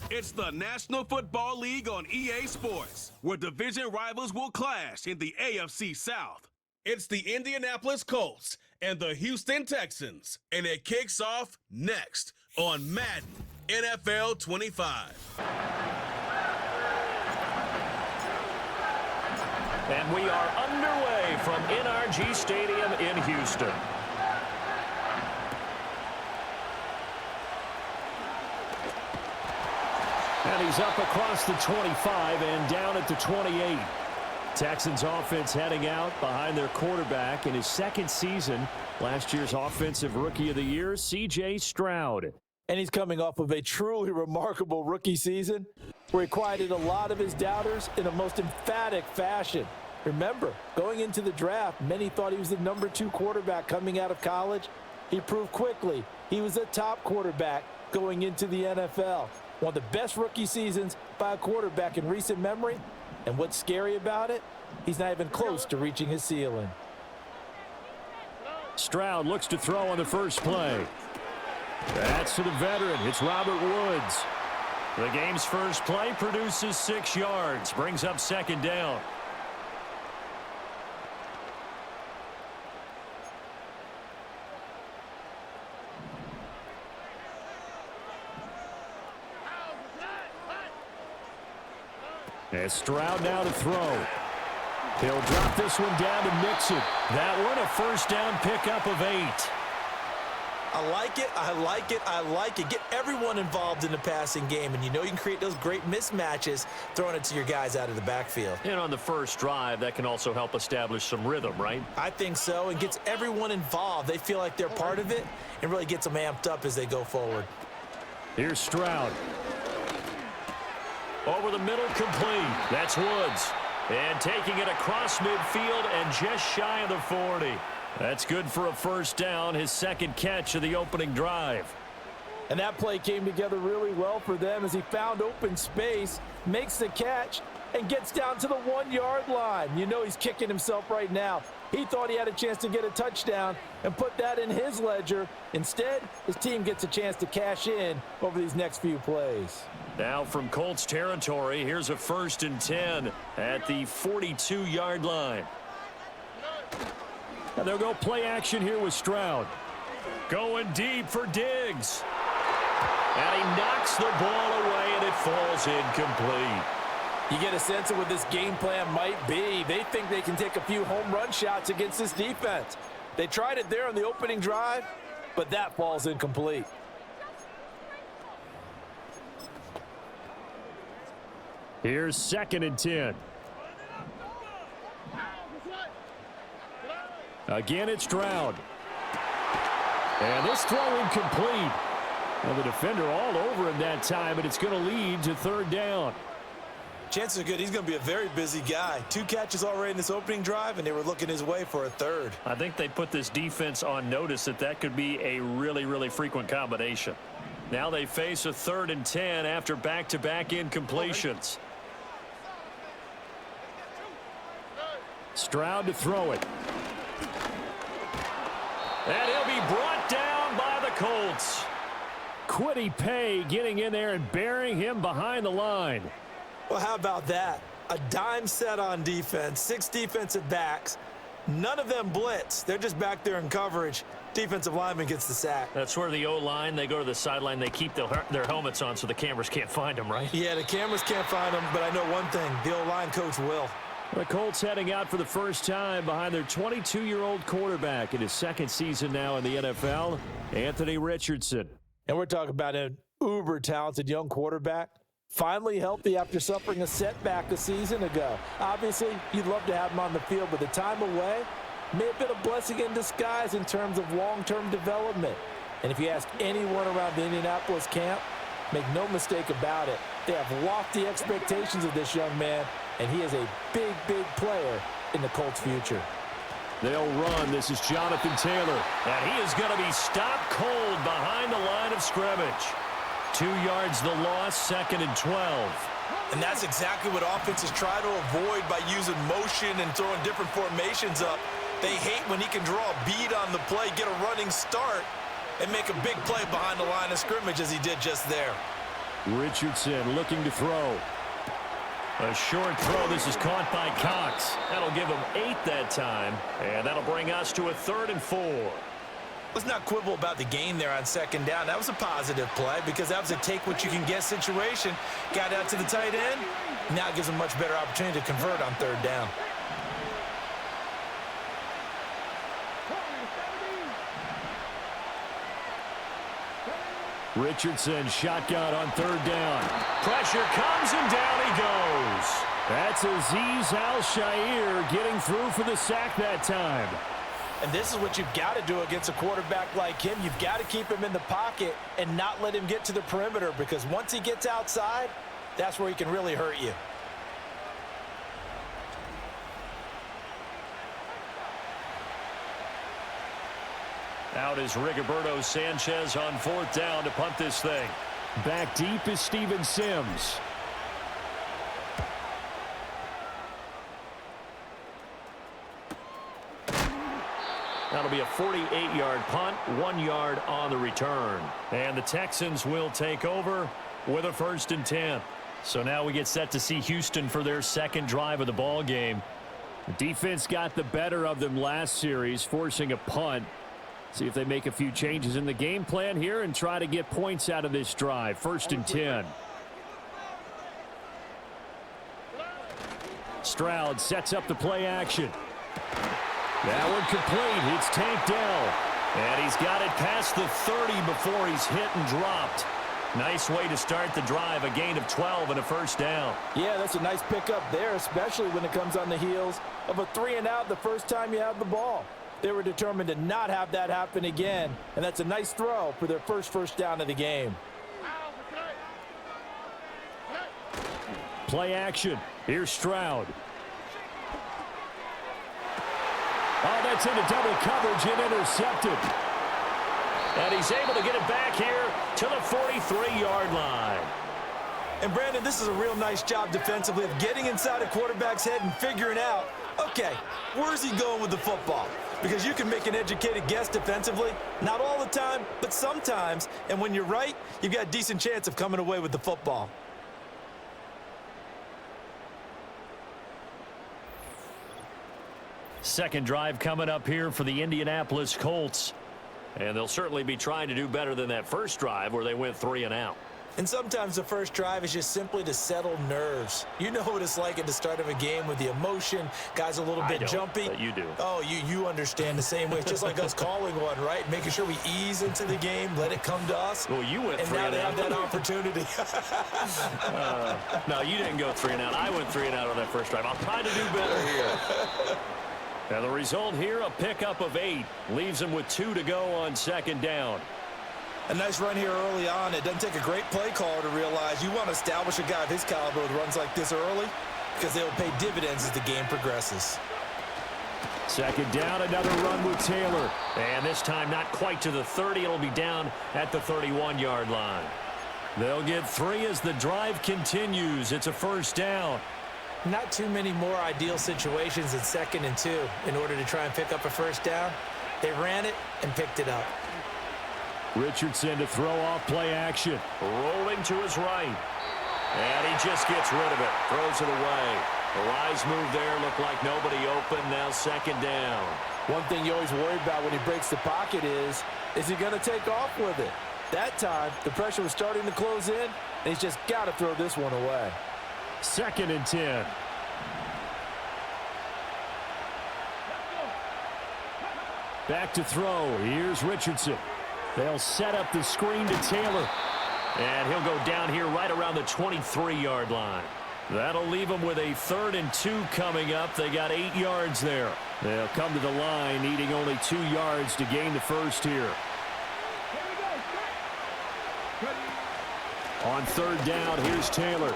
It's the National Football League on EA Sports, where division rivals will clash in the AFC South. It's the Indianapolis Colts and the Houston Texans, and it kicks off next on Madden NFL 25. And we are underway from NRG Stadium in Houston. And he's up across the 25 and down at the 28. Texans offense heading out behind their quarterback in his second season. Last year's Offensive Rookie of the Year, C.J. Stroud. And he's coming off of a truly remarkable rookie season where he quieted a lot of his doubters in a most emphatic fashion. Remember, going into the draft, many thought he was the number 2 quarterback coming out of college. He proved quickly he was a top quarterback going into the NFL. One of the best rookie seasons by a quarterback in recent memory. And what's scary about it? He's not even close to reaching his ceiling. Stroud looks to throw on the first play. That's to the veteran. It's Robert Woods. The game's first play produces 6 yards. Brings up second down. And Stroud now to throw. He'll drop this one down to Mixon. That one a first down pickup of 8. I like it, I like it, I like it. Get everyone involved in the passing game, and you know you can create those great mismatches throwing it to your guys out of the backfield. And on the first drive, that can also help establish some rhythm, right? I think so, and gets everyone involved. They feel like they're part of it and really gets them amped up as they go forward. Here's Stroud. Over the middle, complete. That's Woods. And taking it across midfield and just shy of the 40. That's good for a first down, his second catch of the opening drive. And that play came together really well for them as he found open space, makes the catch, and gets down to the 1-yard line. You know he's kicking himself right now. He thought he had a chance to get a touchdown and put that in his ledger. Instead, his team gets a chance to cash in over these next few plays. Now from Colts territory, here's a 1st and 10 at the 42-yard line. And they'll go play action here with Stroud. Going deep for Diggs. And he knocks the ball away, and it falls incomplete. You get a sense of what this game plan might be. They think they can take a few home run shots against this defense. They tried it there on the opening drive, but that falls incomplete. Here's 2nd and 10. Again, it's Stroud. And this throw incomplete. And the defender all over him that time, and it's going to lead to 3rd down. Chances are good he's going to be a very busy guy. 2 catches already in this opening drive, and they were looking his way for a 3rd. I think they put this defense on notice that could be a really, really frequent combination. Now they face a 3rd and 10 after back-to-back incompletions. Stroud to throw it. And he'll be brought down by the Colts. Kwity Paye getting in there and burying him behind the line. Well, how about that? A dime set on defense, 6 defensive backs. None of them blitz. They're just back there in coverage. Defensive lineman gets the sack. That's where the O-line, they go to the sideline, they keep their helmets on so the cameras can't find them, right? Yeah, the cameras can't find them, but I know one thing. The O-line coach will. The Colts heading out for the first time behind their 22-year-old quarterback in his 2nd season now in the NFL, Anthony Richardson. And we're talking about an uber-talented young quarterback. Finally healthy after suffering a setback a season ago. Obviously, you'd love to have him on the field, but the time away may have been a blessing in disguise in terms of long-term development. And if you ask anyone around the Indianapolis camp, make no mistake about it, they have lofty expectations of this young man, and he is a big, big player in the Colts' future. They'll run. This is Jonathan Taylor. And he is going to be stopped cold behind the line of scrimmage. 2 yards the loss, 2nd and 12. And that's exactly what offenses try to avoid by using motion and throwing different formations up. They hate when he can draw a bead on the play, get a running start, and make a big play behind the line of scrimmage as he did just there. Richardson looking to throw. A short throw. This is caught by Cox. That'll give him 8 that time. And that'll bring us to a 3rd and 4. Let's not quibble about the gain there on 2nd down. That was a positive play because that was a take-what-you-can-get situation. Got out to the tight end. Now it gives him a much better opportunity to convert on 3rd down. Richardson shotgun on 3rd down. Pressure comes and down he goes. That's Azeez Al-Shaair getting through for the sack that time. And this is what you've got to do against a quarterback like him. You've got to keep him in the pocket and not let him get to the perimeter because once he gets outside, that's where he can really hurt you. Out is Rigoberto Sanchez on 4th down to punt this thing. Back deep is Steven Sims. That'll be a 48-yard punt, 1 yard on the return. And the Texans will take over with a 1st and 10. So now we get set to see Houston for their 2nd drive of the ball game. The defense got the better of them last series, forcing a punt. See if they make a few changes in the game plan here and try to get points out of this drive. 1st and 10. Stroud sets up the play action. That one complete. It's Tank Dell. And he's got it past the 30 before he's hit and dropped. Nice way to start the drive. A gain of 12 and a 1st down. Yeah, that's a nice pickup there, especially when it comes on the heels of a 3-and-out the first time you have the ball. They were determined to not have that happen again, and that's a nice throw for their first down of the game. Play action. Here's Stroud. Oh, that's into double coverage and intercepted. And he's able to get it back here to the 43-yard line. And, Brandon, this is a real nice job defensively of getting inside a quarterback's head and figuring out, okay, where's he going with the football? Because you can make an educated guess defensively, not all the time, but sometimes. And when you're right, you've got a decent chance of coming away with the football. Second drive coming up here for the Indianapolis Colts. And they'll certainly be trying to do better than that first drive where they went 3-and-out. And sometimes the first drive is just simply to settle nerves. You know what it's like at the start of a game with the emotion. Guys a little bit jumpy. But you do. Oh, you understand the same way. It's just like us calling one, right? Making sure we ease into the game, let it come to us. Well, you went 3-and-out. And now they have that opportunity. No, you didn't go 3-and-out. I went 3-and-out on that first drive. I'll try to do better here. Now the result here, a pickup of 8. Leaves them with 2 to go on 2nd down. A nice run here early on. It doesn't take a great play caller to realize you want to establish a guy of his caliber with runs like this early because they will pay dividends as the game progresses. 2nd down, another run with Taylor. And this time not quite to the 30. It'll be down at the 31-yard line. They'll get 3 as the drive continues. It's a 1st down. Not too many more ideal situations in 2nd and 2 in order to try and pick up a 1st down. They ran it and picked it up. Richardson to throw off play action. Rolling to his right. And he just gets rid of it. Throws it away. A rise move there. Looked like nobody open. Now 2nd down. One thing you always worry about when he breaks the pocket is he going to take off with it? That time, the pressure was starting to close in, and he's just got to throw this one away. 2nd and 10. Back to throw. Here's Richardson. They'll set up the screen to Taylor. And he'll go down here right around the 23-yard line. That'll leave them with a 3rd and 2 coming up. They got 8 yards there. They'll come to the line needing only 2 yards to gain the first here. On 3rd down, here's Taylor.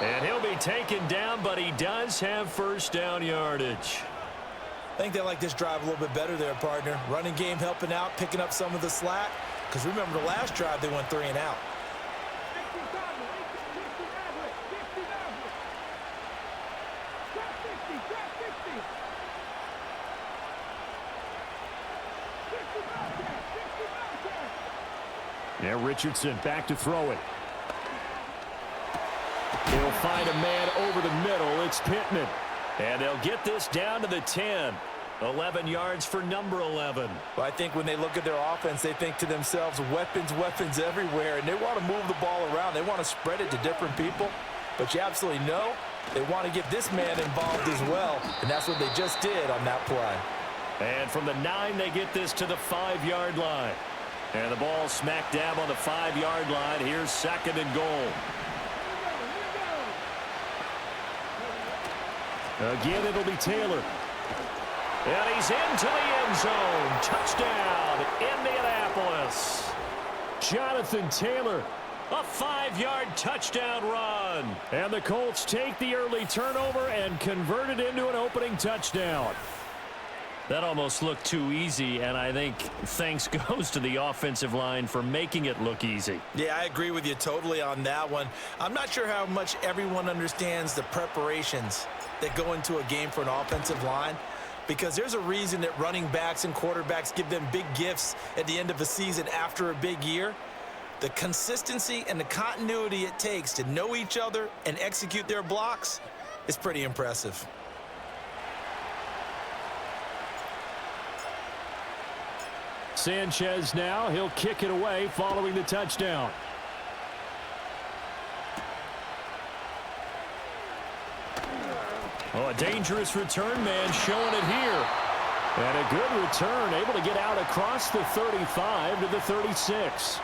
And he'll be taken down, but he does have 1st down yardage. I think they like this drive a little bit better there, partner. Running game helping out, picking up some of the slack. Because remember the last drive, they went 3-and-out. Now Richardson back to throw it. He'll find a man over the middle. It's Pittman. And they'll get this down to the 10. 11 yards for number 11. Well, I think when they look at their offense, they think to themselves, weapons, weapons everywhere, and they want to move the ball around. They want to spread it to different people. But you absolutely know they want to get this man involved as well, and that's what they just did on that play. And from the 9, they get this to the 5-yard line. And the ball smack dab on the 5-yard line. Here's 2nd and goal. Again, it'll be Taylor. And he's into the end zone. Touchdown, Indianapolis. Jonathan Taylor, a 5-yard touchdown run. And the Colts take the early turnover and convert it into an opening touchdown. That almost looked too easy, and I think thanks goes to the offensive line for making it look easy. Yeah, I agree with you totally on that one. I'm not sure how much everyone understands the preparations that go into a game for an offensive line, because there's a reason that running backs and quarterbacks give them big gifts at the end of a season after a big year. The consistency and the continuity it takes to know each other and execute their blocks is pretty impressive. Sanchez now, he'll kick it away following the touchdown. Oh, a dangerous return man showing it here. And a good return, able to get out across the 35 to the 36.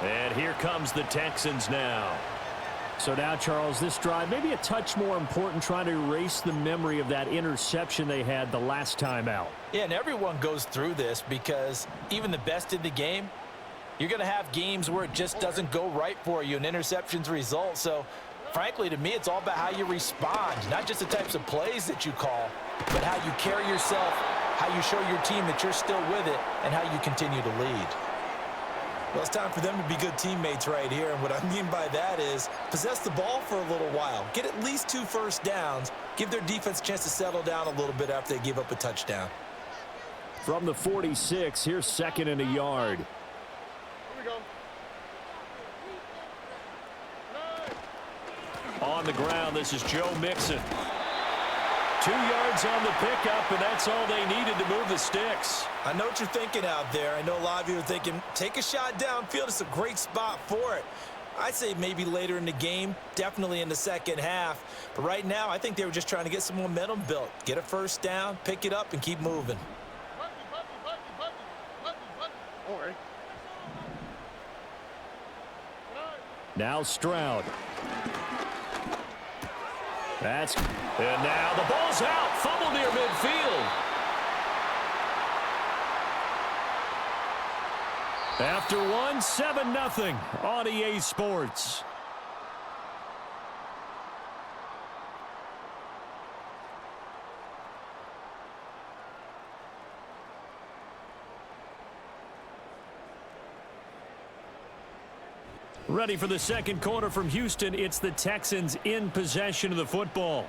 And here comes the Texans now. So now, Charles, this drive maybe a touch more important, trying to erase the memory of that interception they had the last time out. Yeah, and everyone goes through this because even the best in the game, you're going to have games where it just doesn't go right for you and interceptions result. So, frankly, to me, it's all about how you respond, not just the types of plays that you call, but how you carry yourself, how you show your team that you're still with it, and how you continue to lead. Well, it's time for them to be good teammates right here, and what I mean by that is possess the ball for a little while, get at least 2 first downs, give their defense a chance to settle down a little bit after they give up a touchdown. From the 46, here's 2nd and a yard. Here we go. On the ground, this is Joe Mixon. 2 yards on the pickup, and that's all they needed to move the sticks. I know what you're thinking out there. I know a lot of you are thinking, take a shot downfield. It's a great spot for it. I'd say maybe later in the game, definitely in the second half. But right now, I think they were just trying to get some momentum built. Get a first down, pick it up, and keep moving. All right. Now Stroud. And now the ball's out. Fumble near midfield. After one, 7-0 on EA Sports. Ready for the second quarter from Houston. It's the Texans in possession of the football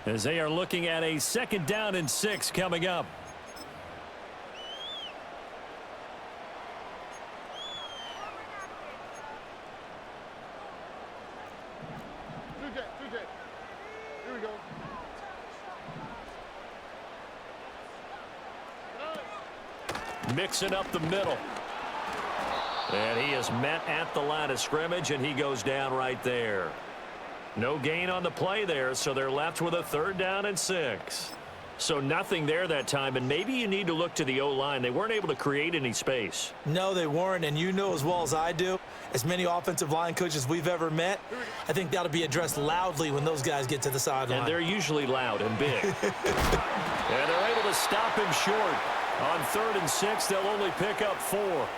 as they are looking at a 2nd down and 6 coming up. Here we go. Mixing up the middle. And he is met at the line of scrimmage, and he goes down right there. No gain on the play there, so they're left with a 3rd down and 6. So nothing there that time, and maybe you need to look to the O-line. They weren't able to create any space. No, they weren't, and you know as well as I do, as many offensive line coaches we've ever met, I think that'll be addressed loudly when those guys get to the sideline. And they're usually loud and big. And they're able to stop him short. On 3rd and 6, they'll only pick up 4.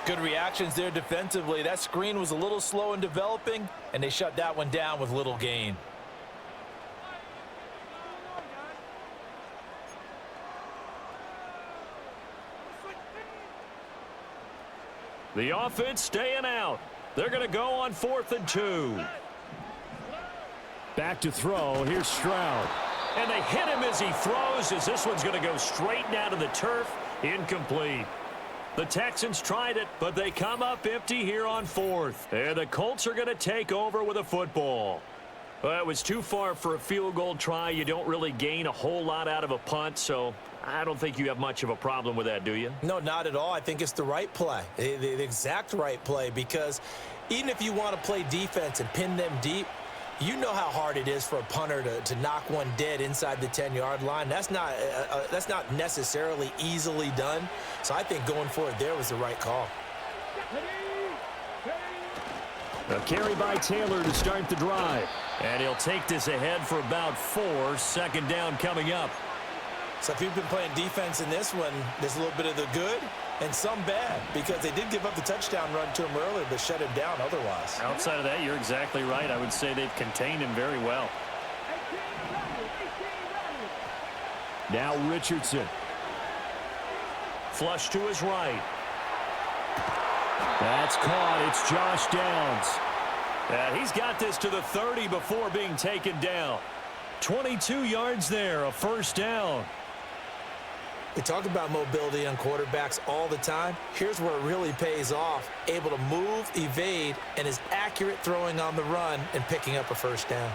Good reactions there defensively. That screen was a little slow in developing, and they shut that one down with little gain. The offense staying out. They're going to go on 4th and 2. Back to throw. Here's Stroud. And they hit him as he throws, as this one's going to go straight down to the turf. Incomplete. The Texans tried it, but they come up empty here on 4th. And the Colts are going to take over with a football. Well, it was too far for a field goal try. You don't really gain a whole lot out of a punt, so I don't think you have much of a problem with that, do you? No, not at all. I think it's the right play, the exact right play, because even if you want to play defense and pin them deep, you know how hard it is for a punter to knock one dead inside the 10-yard line. That's not necessarily easily done. So I think going for it there was the right call. A carry by Taylor to start the drive. And he'll take this ahead for about 4. 2nd down coming up. So if you've been playing defense in this one, there's a little bit of the good and some bad, because they did give up the touchdown run to him earlier, but shut him down otherwise. Outside of that, you're exactly right. I would say they've contained him very well. Now Richardson. Flush to his right. That's caught. It's Josh Downs. He's got this to the 30 before being taken down. 22 yards there, a 1st down. We talk about mobility on quarterbacks all the time. Here's where it really pays off. Able to move, evade, and is accurate throwing on the run and picking up a 1st down.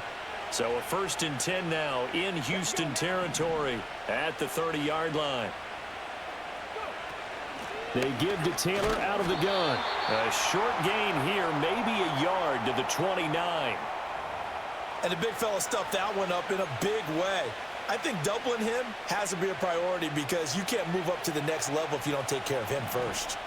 So a 1st and 10 now in Houston territory at the 30-yard line. They give to Taylor out of the gun. A short gain here, maybe a yard to the 29. And the big fella stuffed that one up in a big way. I think doubling him has to be a priority, because you can't move up to the next level if you don't take care of him first.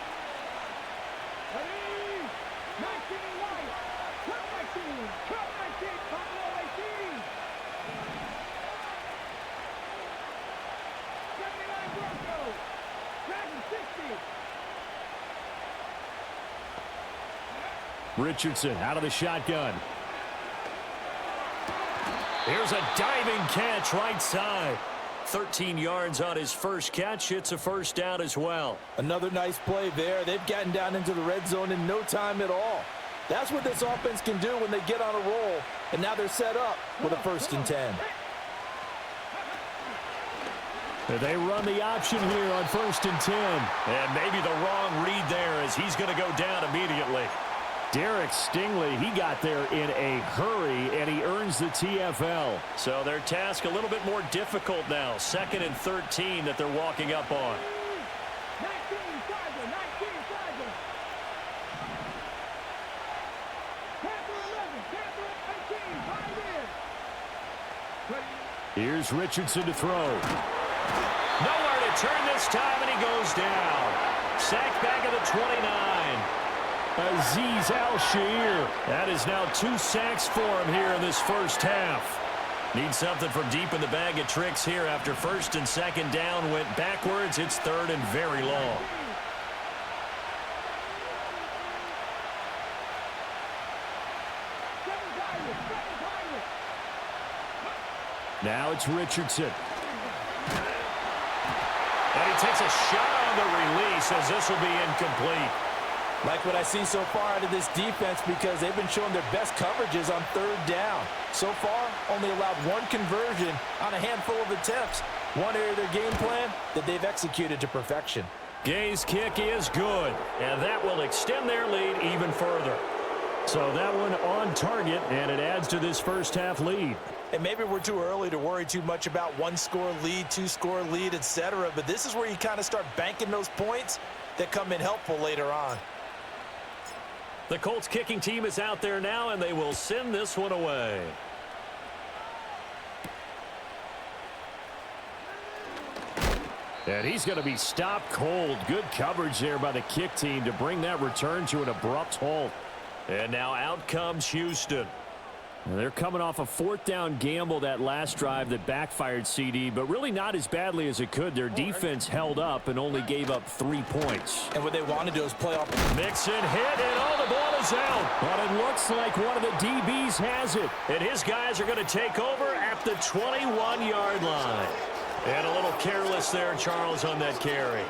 Richardson out of the shotgun. Here's a diving catch right side. 13 yards on his first catch. It's a 1st down as well. Another nice play there. They've gotten down into the red zone in no time at all. That's what this offense can do when they get on a roll. And now they're set up with a 1st and 10. They run the option here on 1st and 10. And maybe the wrong read there, as he's going to go down immediately. Derek Stingley, he got there in a hurry, and he earns the TFL. So their task a little bit more difficult now. 2nd and 13 that they're walking up on. Here's Richardson to throw. Nowhere to turn this time, and he goes down. Sacked back at the 29. Azeez Al-Shaair. That is now 2 sacks for him here in this 1st half. Need something from deep in the bag of tricks here after 1st and 2nd down went backwards. It's 3rd and very long. Now it's Richardson. And he takes a shot on the release, as this will be incomplete. Like what I see so far out of this defense, because they've been showing their best coverages on 3rd down. So far, only allowed 1 conversion on a handful of attempts. One area of their game plan that they've executed to perfection. Gay's kick is good, and that will extend their lead even further. So that one on target, and it adds to this 1st half lead. And maybe we're too early to worry too much about 1-score lead, 2-score lead, etc. But this is where you kind of start banking those points that come in helpful later on. The Colts kicking team is out there now, and they will send this one away. And he's going to be stopped cold. Good coverage there by the kick team to bring that return to an abrupt halt. And now out comes Houston. They're coming off a 4th down gamble that last drive that backfired, CD, but really not as badly as it could. Their defense held up and only gave up 3 points. And what they want to do is play off. Mixon hit, and the ball is out. But it looks like one of the DBs has it. And his guys are going to take over at the 21-yard line. And a little careless there, Charles, on that carry.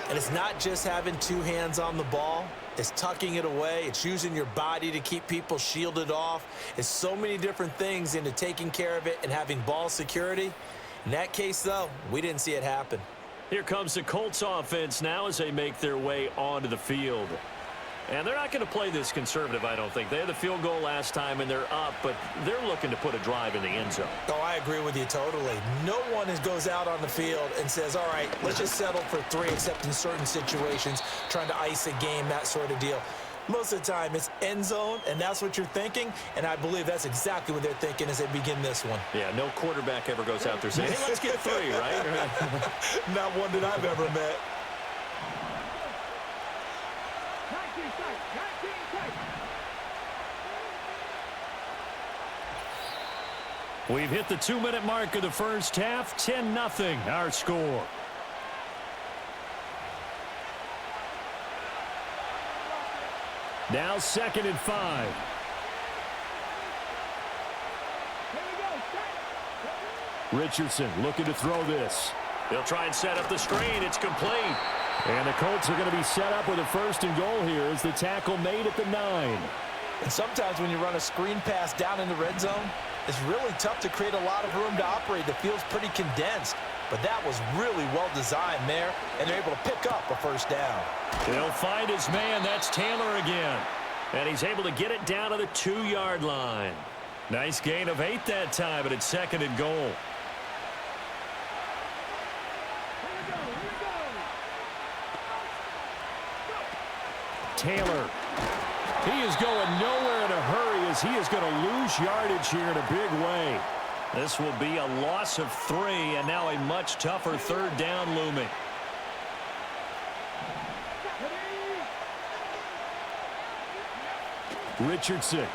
And it's not just having 2 hands on the ball. It's tucking it away. It's using your body to keep people shielded off. It's so many different things into taking care of it and having ball security. In that case, though, we didn't see it happen. Here comes the Colts offense now as they make their way onto the field. And they're not going to play this conservative, I don't think. They had the field goal last time, and they're up, but they're looking to put a drive in the end zone. Oh, I agree with you totally. No one goes out on the field and says, all right, let's just settle for 3, except in certain situations, trying to ice a game, that sort of deal. Most of the time, it's end zone, and that's what you're thinking, and I believe that's exactly what they're thinking as they begin this one. Yeah, no quarterback ever goes out there saying, hey, let's get 3, right? Not one that I've ever met. We've hit the 2-minute mark of the first half, 10-0 our score. Now 2nd and 5. Richardson looking to throw this. They'll try and set up the screen. It's complete. And the Colts are going to be set up with a 1st and goal here as the tackle made at the 9. And sometimes when you run a screen pass down in the red zone, it's really tough to create a lot of room to operate. The field's pretty condensed. But that was really well designed there, and they're able to pick up a 1st down. He'll find his man. That's Taylor again. And he's able to get it down to the 2-yard line. Nice gain of 8 that time, but it's 2nd and goal. Taylor. He is going nowhere in a hurry as he is going to lose yardage here in a big way. This will be a loss of 3, and now a much tougher 3rd down looming. Richardson.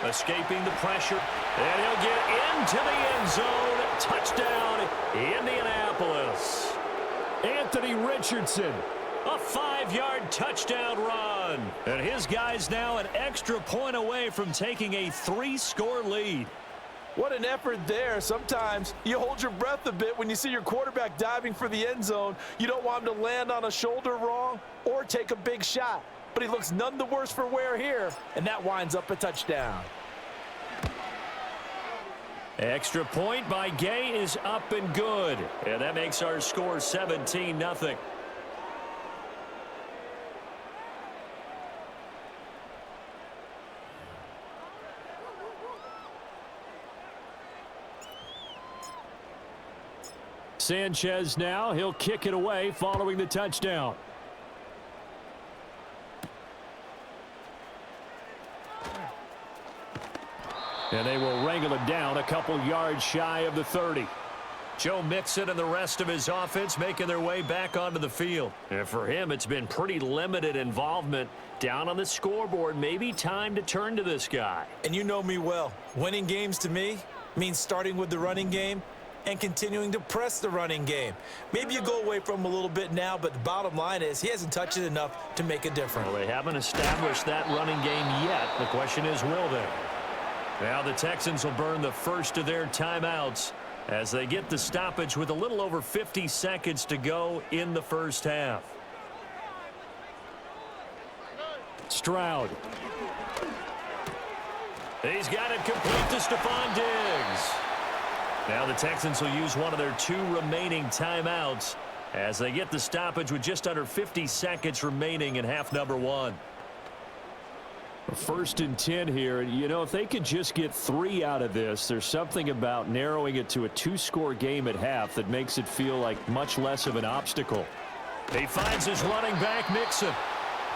Escaping the pressure, and he'll get into the end zone. Touchdown, Indianapolis. Anthony Richardson. A 5-yard touchdown run. And his guy's now an extra point away from taking a 3-score lead. What an effort there. Sometimes you hold your breath a bit when you see your quarterback diving for the end zone. You don't want him to land on a shoulder wrong or take a big shot. But he looks none the worse for wear here, and that winds up a touchdown. Extra point by Gay is up and good. And that makes our score 17-0. Sanchez now. He'll kick it away following the touchdown. And they will wrangle it down a couple yards shy of the 30. Joe Mixon and the rest of his offense making their way back onto the field. And for him, it's been pretty limited involvement down on the scoreboard. Maybe time to turn to this guy. And you know me well. Winning games to me means starting with the running game and continuing to press the running game. Maybe you go away from him a little bit now, but the bottom line is he hasn't touched it enough to make a difference. Well, they haven't established that running game yet. The question is, will they? Now the Texans will burn the first of their timeouts as they get the stoppage with a little over 50 seconds to go in the first half. Stroud. He's got it complete to Stephon Diggs. Now the Texans will use one of their 2 remaining timeouts as they get the stoppage with just under 50 seconds remaining in half number 1. 1st and 10 here. You know, if they could just get 3 out of this, there's something about narrowing it to a 2-score game at half that makes it feel like much less of an obstacle. He finds his running back, Mixon.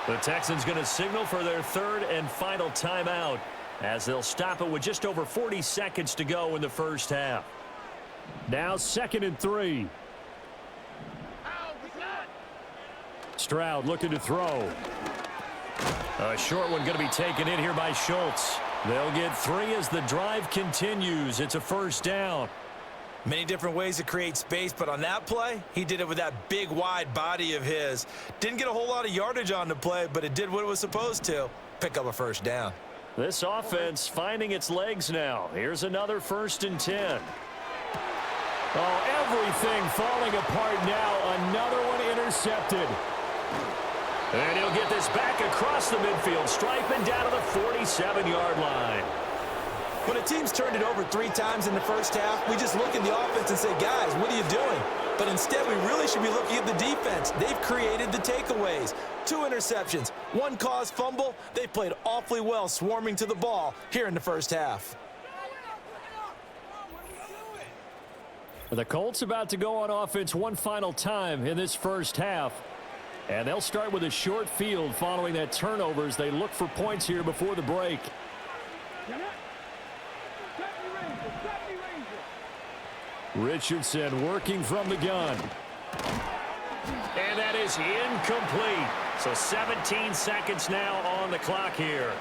The Texans going to signal for their 3rd and final timeout as they'll stop it with just over 40 seconds to go in the first half. Now 2nd and 3. Stroud looking to throw. A short one going to be taken in here by Schultz. They'll get 3 as the drive continues. It's a 1st down. Many different ways to create space, but on that play, he did it with that big, wide body of his. Didn't get a whole lot of yardage on the play, but it did what it was supposed to. Pick up a 1st down. This offense finding its legs now. Here's another 1st and 10. Oh, everything falling apart now. Another one intercepted. And he'll get this back across the midfield stripe and down to the 47-yard line. When a team's turned it over 3 times in the first half, we just look at the offense and say, guys, what are you doing? But instead, we really should be looking at the defense. They've created the takeaways. 2 interceptions, 1 caused fumble. They played awfully well swarming to the ball here in the first half. The Colts about to go on offense one final time in this first half. And they'll start with a short field following that turnover as they look for points here before the break. Richardson working from the gun. And that is incomplete. So 17 seconds now on the clock here.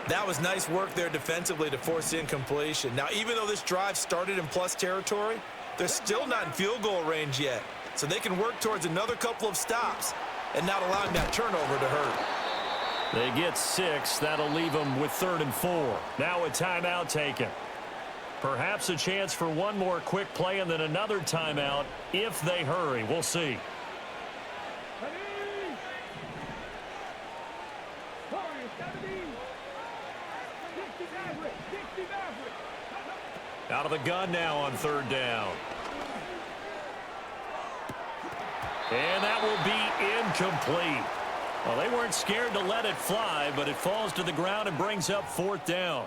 That was nice work there defensively to force incompletion. Now, even though this drive started in plus territory, they're still not in field goal range yet. So they can work towards another couple of stops and not allowing that turnover to hurt. They get 6. That'll leave them with 3rd and 4. Now a timeout taken. Perhaps a chance for one more quick play and then another timeout if they hurry. We'll see. Out of the gun now on 3rd down. And that will be incomplete. Well, they weren't scared to let it fly, but it falls to the ground and brings up 4th down.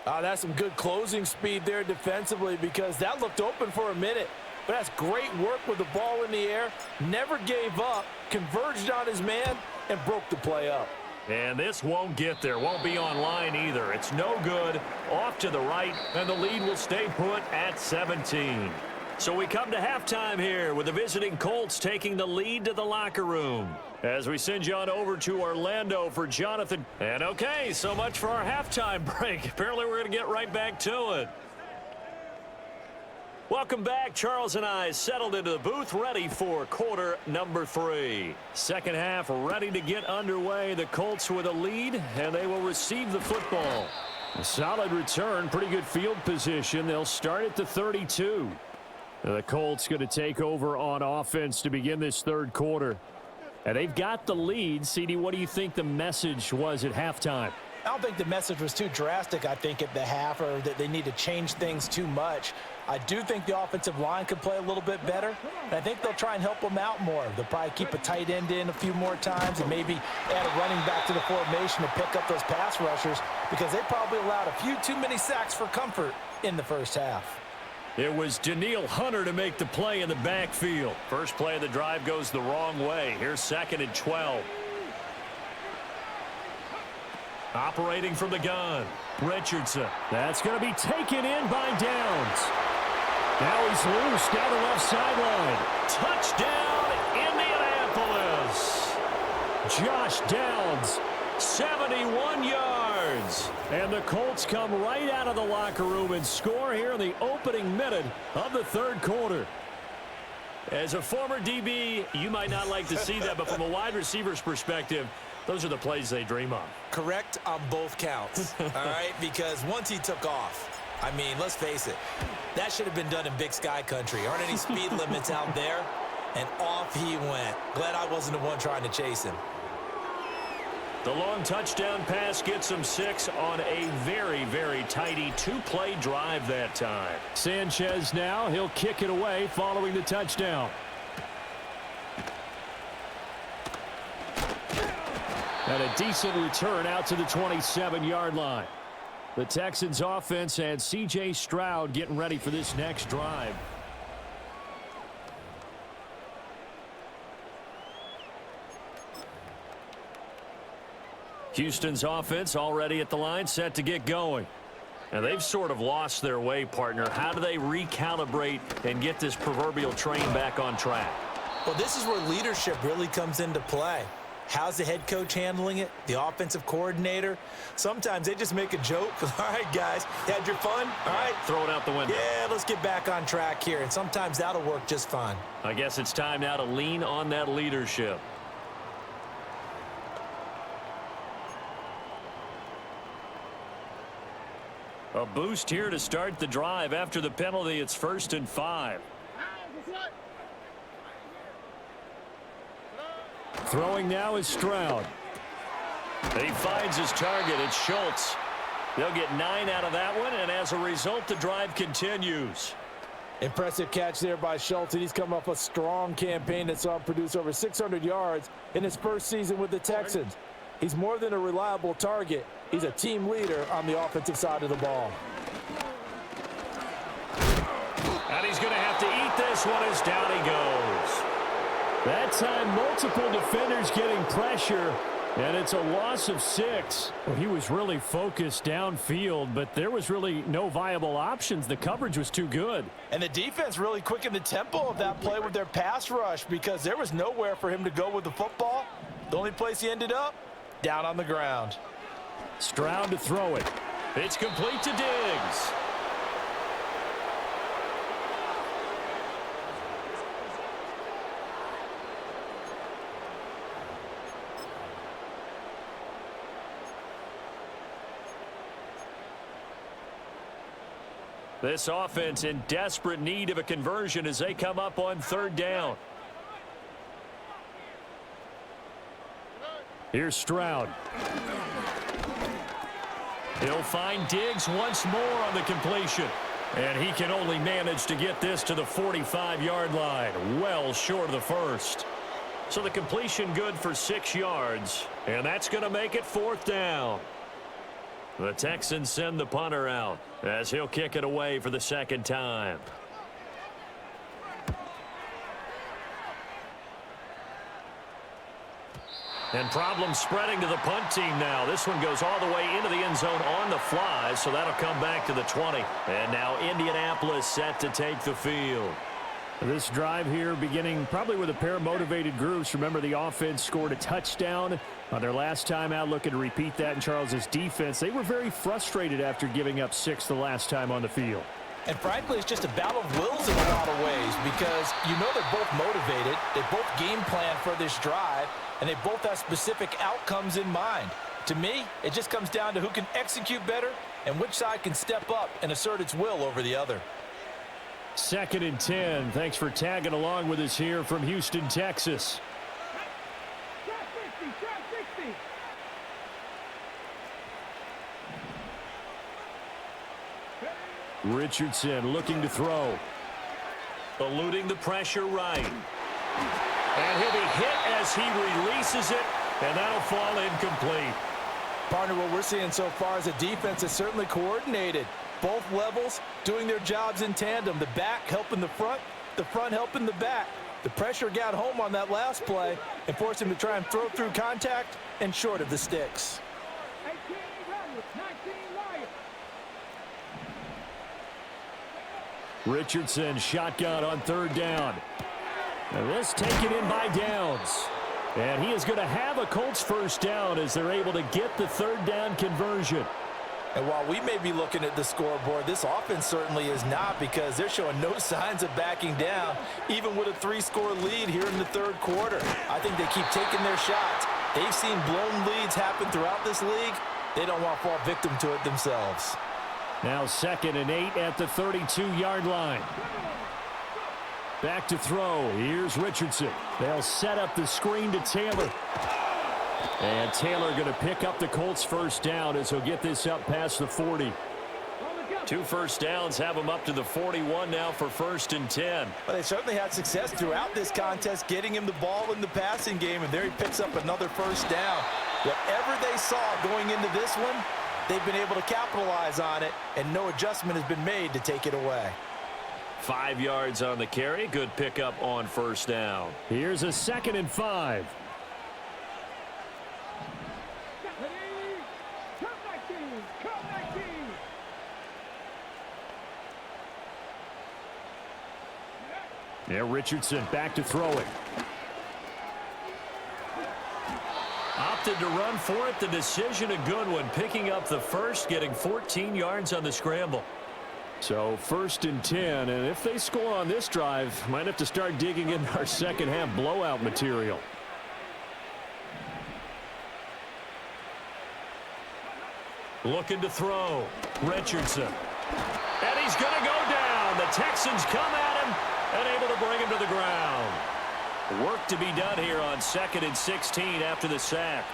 That's some good closing speed there defensively because that looked open for a minute. But that's great work with the ball in the air. Never gave up, converged on his man, and broke the play up. And this won't get there. Won't be on line either. It's no good. Off to the right, and the lead will stay put at 17. So we come to halftime here with the visiting Colts taking the lead to the locker room. As we send you on over to Orlando for Jonathan. And okay, so much for our halftime break. Apparently we're going to get right back to it. Welcome back. Charles and I settled into the booth, ready for quarter number 3. Second half ready to get underway. The Colts with a lead, and they will receive the football. A solid return, pretty good field position. They'll start at the 32. The Colts going to take over on offense to begin this third quarter. And they've got the lead. CD, what do you think the message was at halftime? I don't think the message was too drastic, I think, at the half, or that they need to change things too much. I do think the offensive line could play a little bit better, and I think they'll try and help them out more. They'll probably keep a tight end in a few more times and maybe add a running back to the formation to pick up those pass rushers because they probably allowed a few too many sacks for comfort in the first half. It was Danielle Hunter to make the play in the backfield. First play of the drive goes the wrong way. Here's 2nd and 12. Operating from the gun, Richardson. That's going to be taken in by Downs. Now he's loose down the left sideline. Touchdown, Indianapolis. Josh Downs, 71 yards. And the Colts come right out of the locker room and score here in the opening minute of the third quarter. As a former DB, you might not like to see that, but from a wide receiver's perspective, those are the plays they dream of. Correct on both counts, all right? Because once he took off, I mean, let's face it, that should have been done in Big Sky country. Aren't any speed limits out there? And off he went. Glad I wasn't the one trying to chase him. The long touchdown pass gets him 6 on a very, very tidy 2-play drive that time. Sanchez now, he'll kick it away following the touchdown. And a decent return out to the 27-yard line. The Texans offense and C.J. Stroud getting ready for this next drive. Houston's offense already at the line, set to get going. And they've sort of lost their way, partner. How do they recalibrate and get this proverbial train back on track? Well, this is where leadership really comes into play. How's the head coach handling it? The offensive coordinator? Sometimes they just make a joke. All right, guys, had your fun? All right. Throw it out the window. Yeah, let's get back on track here. And sometimes that'll work just fine. I guess it's time now to lean on that leadership. A boost here to start the drive. After the penalty, it's 1st and 5. Throwing now is Stroud. He finds his target. It's Schultz. They'll get 9 out of that one, and as a result, the drive continues. Impressive catch there by Schultz, and he's come off a strong campaign that saw him produce over 600 yards in his first season with the Texans. He's more than a reliable target. He's a team leader on the offensive side of the ball. And he's going to have to eat this one as down he goes. That time, multiple defenders getting pressure, and it's a loss of 6. Well, he was really focused downfield, but there was really no viable options. The coverage was too good. And the defense really quickened the tempo of that play with their pass rush because there was nowhere for him to go with the football. The only place he ended up, down on the ground. Stroud to throw it. It's complete to Diggs. This offense in desperate need of a conversion as they come up on 3rd down. Here's Stroud. He'll find Diggs once more on the completion. And he can only manage to get this to the 45-yard line, well short of the first. So the completion good for 6 yards, and that's going to make it 4th down. The Texans send the punter out as he'll kick it away for the 2nd time. And problems spreading to the punt team now. This one goes all the way into the end zone on the fly, so that'll come back to the 20. And now Indianapolis set to take the field. This drive here beginning probably with a pair of motivated groups. Remember, the offense scored a touchdown on their last time out, looking to repeat that in Charles's defense. They were very frustrated after giving up 6 the last time on the field. And frankly, it's just a battle of wills in a lot of ways because you know they're both motivated. They both game plan for this drive, and they both have specific outcomes in mind. To me, it just comes down to who can execute better and which side can step up and assert its will over the other. 2nd and 10. Thanks for tagging along with us here from Houston, Texas. Richardson looking to throw. Eluding the pressure right. And he'll be hit as he releases it, and that'll fall incomplete. Partner, what we're seeing so far is a defense that's certainly coordinated. Both levels doing their jobs in tandem. The back helping the front helping the back. The pressure got home on that last play and forced him to try and throw through contact and short of the sticks. Richardson shotgun on 3rd down. And this taken in by Downs. And he is going to have a Colts 1st down as they're able to get the 3rd down conversion. And while we may be looking at the scoreboard, this offense certainly is not because they're showing no signs of backing down, even with a 3-score lead here in the 3rd quarter. I think they keep taking their shots. They've seen blown leads happen throughout this league. They don't want to fall victim to it themselves. Now 2nd and 8 at the 32-yard line. Back to throw. Here's Richardson. They'll set up the screen to Taylor. And Taylor going to pick up the Colts 1st down as he'll get this up past the 40. 2 1st downs have them up to the 41 now for 1st and 10. Well, they certainly had success throughout this contest getting him the ball in the passing game, and there he picks up another 1st down. Whatever they saw going into this one, they've been able to capitalize on it, and no adjustment has been made to take it away. 5 yards on the carry. Good pickup on 1st down. Here's a 2nd and 5. Yeah, Richardson back to throw it. Opted to run for it. The decision a good one. Picking up the 1st, getting 14 yards on the scramble. So 1st and 10, and if they score on this drive, might have to start digging in our 2nd half blowout material. Looking to throw. Richardson. And he's going to go down. The Texans come at him and able to bring him to the ground. Work to be done here on 2nd and 16 after the sack.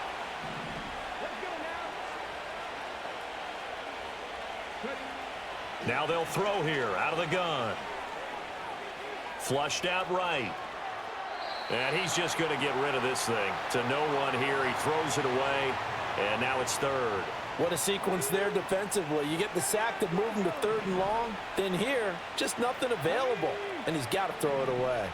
Now they'll throw here out of the gun. Flushed out right. And he's just going to get rid of this thing. To no one here. He throws it away, and now it's third. What a sequence there defensively. You get the sack to move him to 3rd and long. Then here, just nothing available, and he's got to throw it away.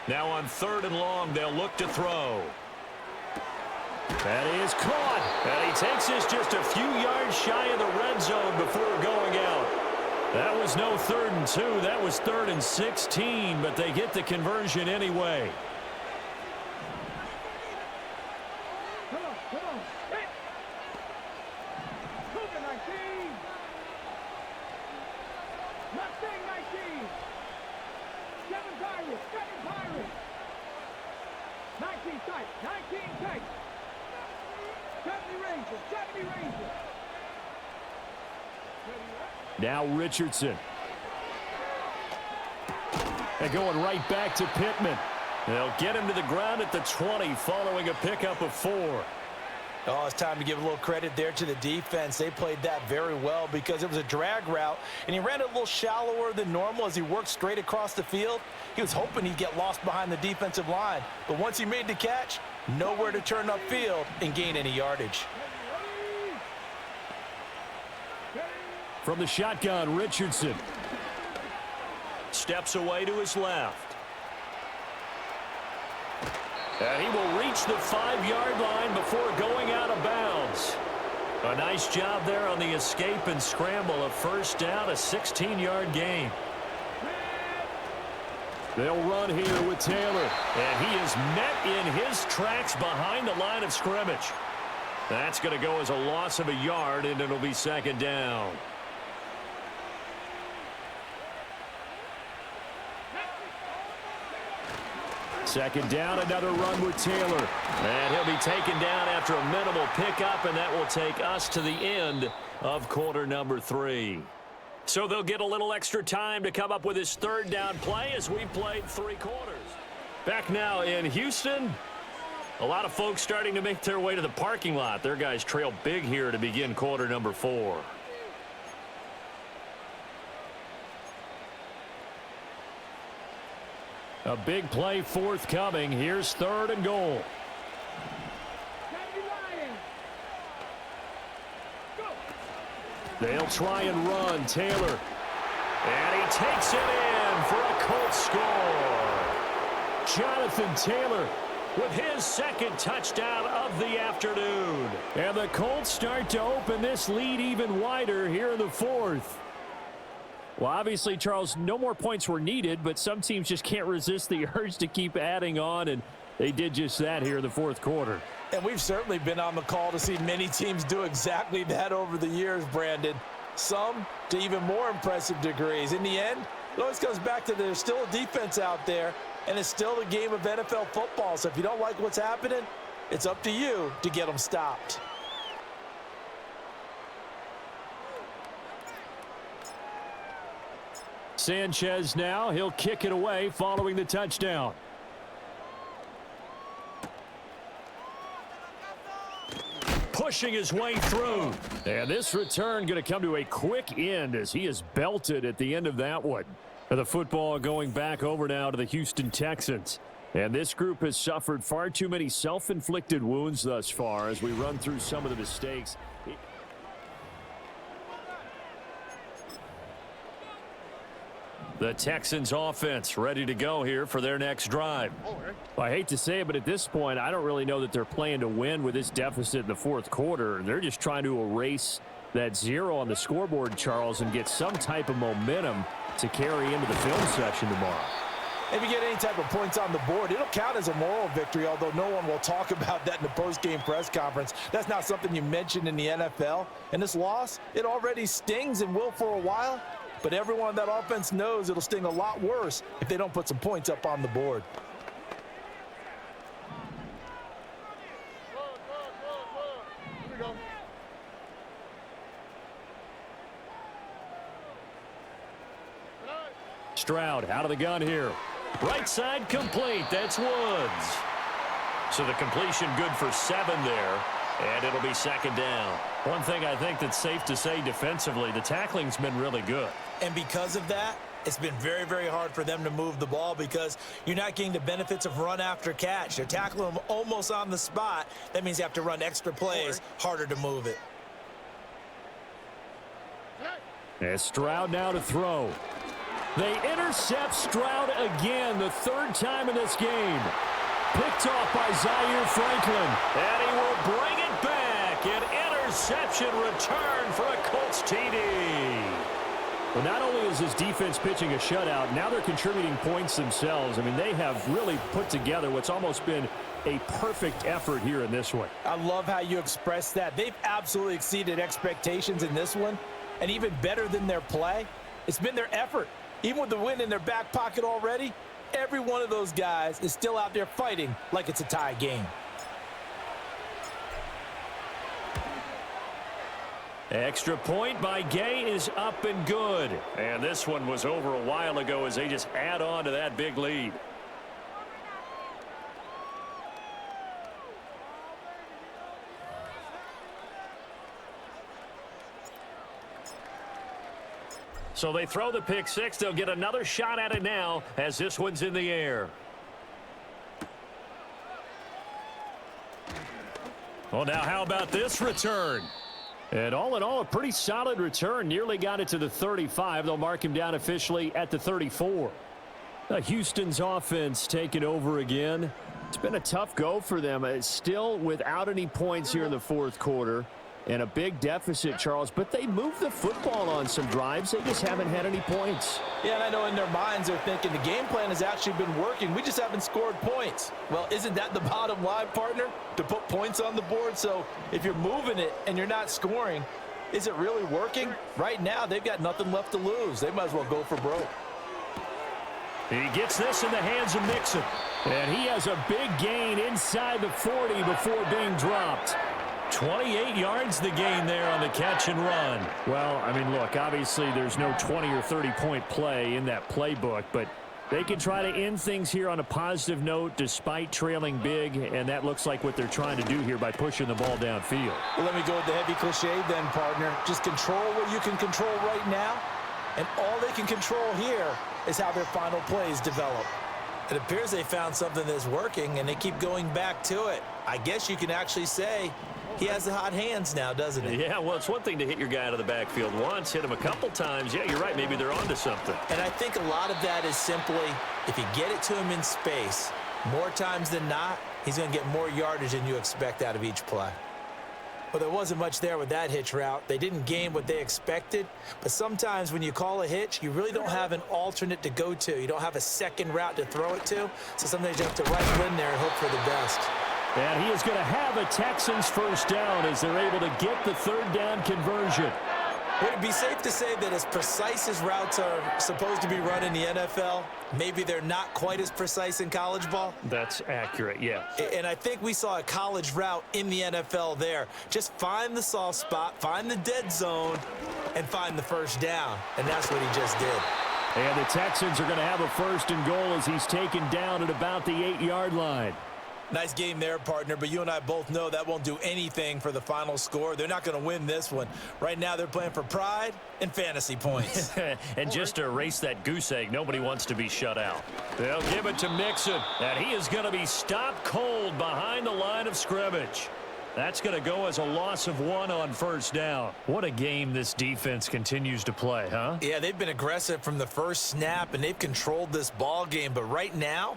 Now on 3rd and long, they'll look to throw. That is caught. And he takes this just a few yards shy of the red zone before going out. That was no 3rd and 2. That was 3rd and 16, but they get the conversion anyway. Come on. Hit. Cougar 19. Mustang 19. 7 Pirates. 19 tight. 19 tight. 70 Rangers. Now Richardson. And going right back to Pittman. They'll get him to the ground at the 20 following a pickup of 4. Oh, it's time to give a little credit there to the defense. They played that very well because it was a drag route, and he ran it a little shallower than normal as he worked straight across the field. He was hoping he'd get lost behind the defensive line, but once he made the catch, nowhere to turn upfield and gain any yardage. From the shotgun, Richardson. Steps away to his left. And he will reach the 5-yard line before going out of bounds. A nice job there on the escape and scramble. A first down, a 16-yard gain. They'll run here with Taylor. And he is met in his tracks behind the line of scrimmage. That's going to go as a loss of a yard, and it'll be 2nd down. Second down, another run with Taylor. And he'll be taken down after a minimal pickup, and that will take us to the end of quarter number 3. So they'll get a little extra time to come up with his 3rd down play as we've played 3 quarters. Back now in Houston. A lot of folks starting to make their way to the parking lot. Their guys trail big here to begin quarter number 4. A big play forthcoming. Here's 3rd and goal. They'll try and run. Taylor. And he takes it in for a Colts score. Jonathan Taylor with his 2nd touchdown of the afternoon. And the Colts start to open this lead even wider here in the 4th. Well, obviously, Charles, no more points were needed, but some teams just can't resist the urge to keep adding on, and they did just that here in the 4th quarter. And we've certainly been on the call to see many teams do exactly that over the years, Brandon. Some to even more impressive degrees. In the end, it always comes back to there's still a defense out there, and it's still a game of NFL football. So if you don't like what's happening, it's up to you to get them stopped. Sanchez now. He'll kick it away following the touchdown. Pushing his way through. And this return going to come to a quick end as he is belted at the end of that one. And the football going back over now to the Houston Texans. And this group has suffered far too many self-inflicted wounds thus far as we run through some of the mistakes. The Texans offense ready to go here for their next drive. Well, I hate to say it, but at this point, I don't really know that they're playing to win with this deficit in the 4th quarter. They're just trying to erase that 0 on the scoreboard, Charles, and get some type of momentum to carry into the film session tomorrow. If you get any type of points on the board, it'll count as a moral victory, although no one will talk about that in the post-game press conference. That's not something you mentioned in the NFL. And this loss, it already stings and will for a while. But everyone on that offense knows it'll sting a lot worse if they don't put some points up on the board. Here we go. Stroud out of the gun here. Right side complete. That's Woods. So the completion good for 7 there, and it'll be 2nd down. One thing I think that's safe to say defensively, the tackling's been really good. And because of that, it's been very, very hard for them to move the ball because you're not getting the benefits of run after catch. They're tackling them almost on the spot. That means you have to run extra plays, harder to move it. And Stroud now to throw. They intercept Stroud again, the 3rd time in this game. Picked off by Zaire Franklin. And he will bring it back. An interception return for a Colts TD. Well, not only is his defense pitching a shutout, now they're contributing points themselves. I mean, they have really put together what's almost been a perfect effort here in this one. I love how you express that. They've absolutely exceeded expectations in this one, and even better than their play, it's been their effort. Even with the win in their back pocket already, every one of those guys is still out there fighting like it's a tie game. Extra point by Gay is up and good. And this one was over a while ago as they just add on to that big lead. So they throw the pick 6. They'll get another shot at it now as this one's in the air. Well, now how about this return? And all in all, a pretty solid return. Nearly got it to the 35. They'll mark him down officially at the 34. Houston's offense taking over again. It's been a tough go for them. It's still without any points here in the 4th quarter. And a big deficit, Charles. But they moved the football on some drives. They just haven't had any points. Yeah, and I know in their minds they're thinking the game plan has actually been working. We just haven't scored points. Well, isn't that the bottom line, partner? To put points on the board? So if you're moving it and you're not scoring, is it really working? Right now, they've got nothing left to lose. They might as well go for broke. He gets this in the hands of Mixon. And he has a big gain inside the 40 before being dropped. 28 yards the gain there on the catch and run. Well, I mean, look, obviously there's no 20 or 30-point play in that playbook, but they can try to end things here on a positive note despite trailing big, and that looks like what they're trying to do here by pushing the ball downfield. Well, let me go with the heavy cliche then, partner. Just control what you can control right now, and all they can control here is how their final plays develop. It appears they found something that's working, and they keep going back to it. I guess you can actually say he has the hot hands now, doesn't he? Yeah, well, it's one thing to hit your guy out of the backfield once, hit him a couple times. Yeah, you're right. Maybe they're onto something. And I think a lot of that is simply if you get it to him in space, more times than not, he's going to get more yardage than you expect out of each play. Well, there wasn't much there with that hitch route. They didn't gain what they expected, but sometimes when you call a hitch, you really don't have an alternate to go to. You don't have a second route to throw it to, so sometimes you have to rifle in there and hope for the best. And he is going to have a Texans first down as they're able to get the 3rd down conversion. Would it be safe to say that as precise as routes are supposed to be run in the NFL, maybe they're not quite as precise in college ball? That's accurate, yeah. And I think we saw a college route in the NFL there. Just find the soft spot, find the dead zone, and find the first down. And that's what he just did. And the Texans are going to have a 1st and goal as he's taken down at about the 8-yard line. Nice game there, partner, but you and I both know that won't do anything for the final score. They're not going to win this one. Right now, they're playing for pride and fantasy points. And just to erase that goose egg, nobody wants to be shut out. They'll give it to Mixon, and he is going to be stopped cold behind the line of scrimmage. That's going to go as a loss of 1 on 1st down. What a game this defense continues to play, huh? Yeah, they've been aggressive from the first snap, and they've controlled this ball game. But right now,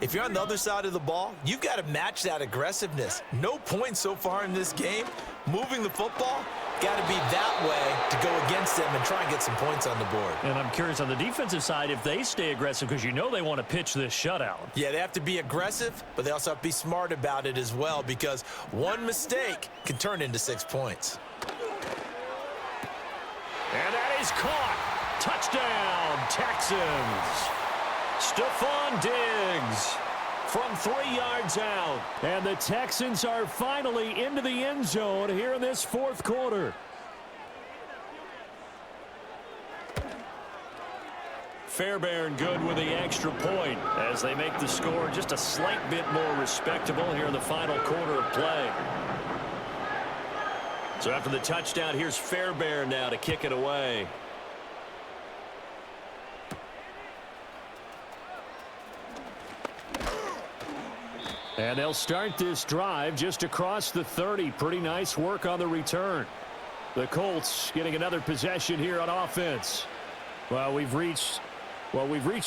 if you're on the other side of the ball, you've got to match that aggressiveness. No points so far in this game. Moving the football, got to be that way to go against them and try and get some points on the board. And I'm curious on the defensive side if they stay aggressive because you know they want to pitch this shutout. Yeah, they have to be aggressive, but they also have to be smart about it as well because one mistake can turn into 6 points. And that is caught. Touchdown, Texans. Stephon Diggs from 3 yards out. And the Texans are finally into the end zone here in this 4th quarter. Fairbairn good with the extra point as they make the score just a slight bit more respectable here in the final quarter of play. So after the touchdown, here's Fairbairn now to kick it away. And they'll start this drive just across the 30. Pretty nice work on the return. The Colts getting another possession here on offense. Well, we've reached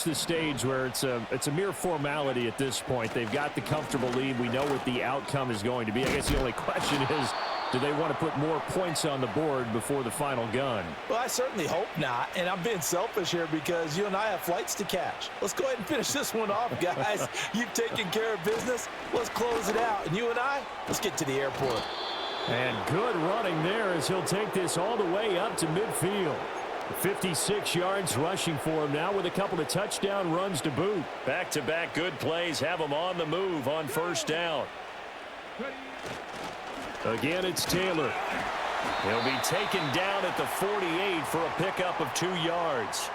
the stage where it's a mere formality at this point. They've got the comfortable lead. We know what the outcome is going to be. I guess the only question is, do they want to put more points on the board before the final gun? Well, I certainly hope not, and I'm being selfish here because you and I have flights to catch. Let's go ahead and finish this one off, guys. You've taken care of business. Let's close it out, and you and I, let's get to the airport. And good running there as he'll take this all the way up to midfield. 56 yards rushing for him now with a couple of touchdown runs to boot. Back-to-back good plays have him on the move on first down. Again, it's Taylor. He'll be taken down at the 48 for a pickup of 2 yards.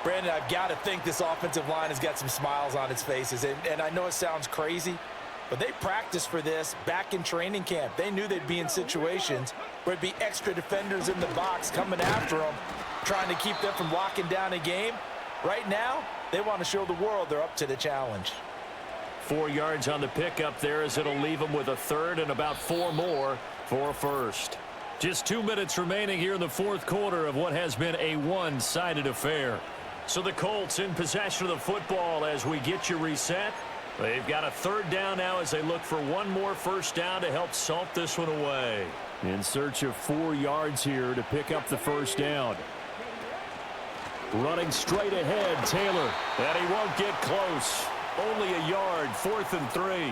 Brandon, I've got to think this offensive line has got some smiles on its faces. And I know it sounds crazy, but they practiced for this back in training camp. They knew they'd be in situations where it'd be extra defenders in the box coming after them, trying to keep them from locking down a game. Right now, they want to show the world they're up to the challenge. 4 yards on the pickup there as it'll leave them with a third and about 4 more for a first. Just 2 minutes remaining here in the fourth quarter of what has been a one-sided affair. So the Colts in possession of the football as we get you reset. They've got a third down now as they look for one more first down to help salt this one away. In search of 4 yards here to pick up the first down. Running straight ahead, Taylor. And he won't get close. Only a yard, 4th and 3.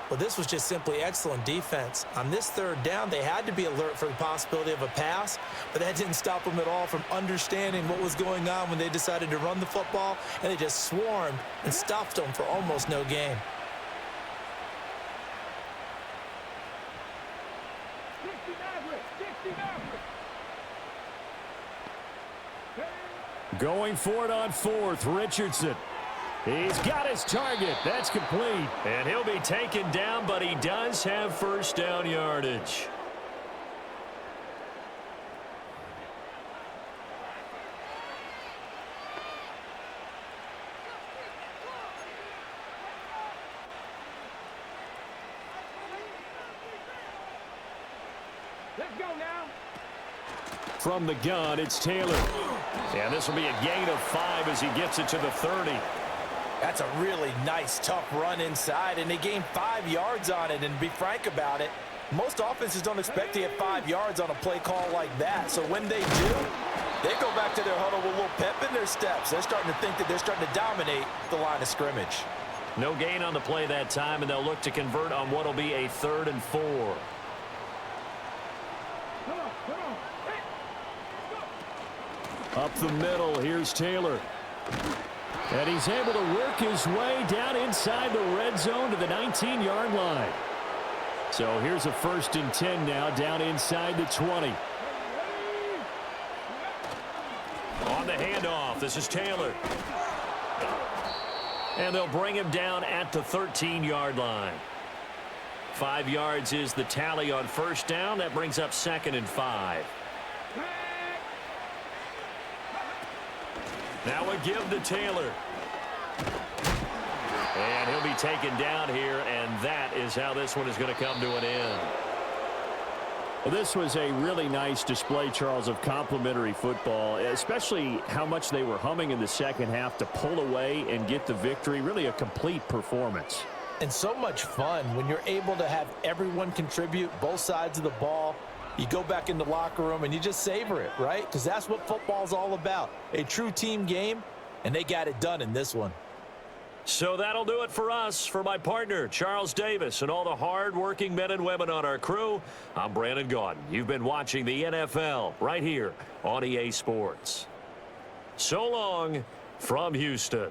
Well, this was just simply excellent defense. On this third down, they had to be alert for the possibility of a pass, but that didn't stop them at all from understanding what was going on when they decided to run the football, and they just swarmed and stopped them for almost no gain. Going for it on 4th, Richardson. He's got his target. That's complete. And he'll be taken down, but he does have first down yardage. Let's go now. From the gun, it's Taylor. And this will be a gain of 5 as he gets it to the 30. That's a really nice, tough run inside, and they gained 5 yards on it. And to be frank about it, most offenses don't expect to get 5 yards on a play call like that. So when they do, they go back to their huddle with a little pep in their steps. They're starting to think that they're starting to dominate the line of scrimmage. No gain on the play that time, and they'll look to convert on what will be a 3rd and 4. Come on, come on. Hey, Up the middle, here's Taylor. And he's able to work his way down inside the red zone to the 19-yard line. So here's a 1st and 10 now down inside the 20. On the handoff, this is Taylor. And they'll bring him down at the 13-yard line. 5 yards is the tally on first down. That brings up 2nd and 5. Now a give to Taylor. And he'll be taken down here, and that is how this one is going to come to an end. Well, this was a really nice display, Charles, of complimentary football, especially how much they were humming in the second half to pull away and get the victory. Really a complete performance. And so much fun when you're able to have everyone contribute, both sides of the ball. You go back in the locker room and you just savor it, right? Because that's what football's all about. A true team game, and they got it done in this one. So that'll do it for us. For my partner, Charles Davis, and all the hard-working men and women on our crew, I'm Brandon Gaudin. You've been watching the NFL right here on EA Sports. So long from Houston.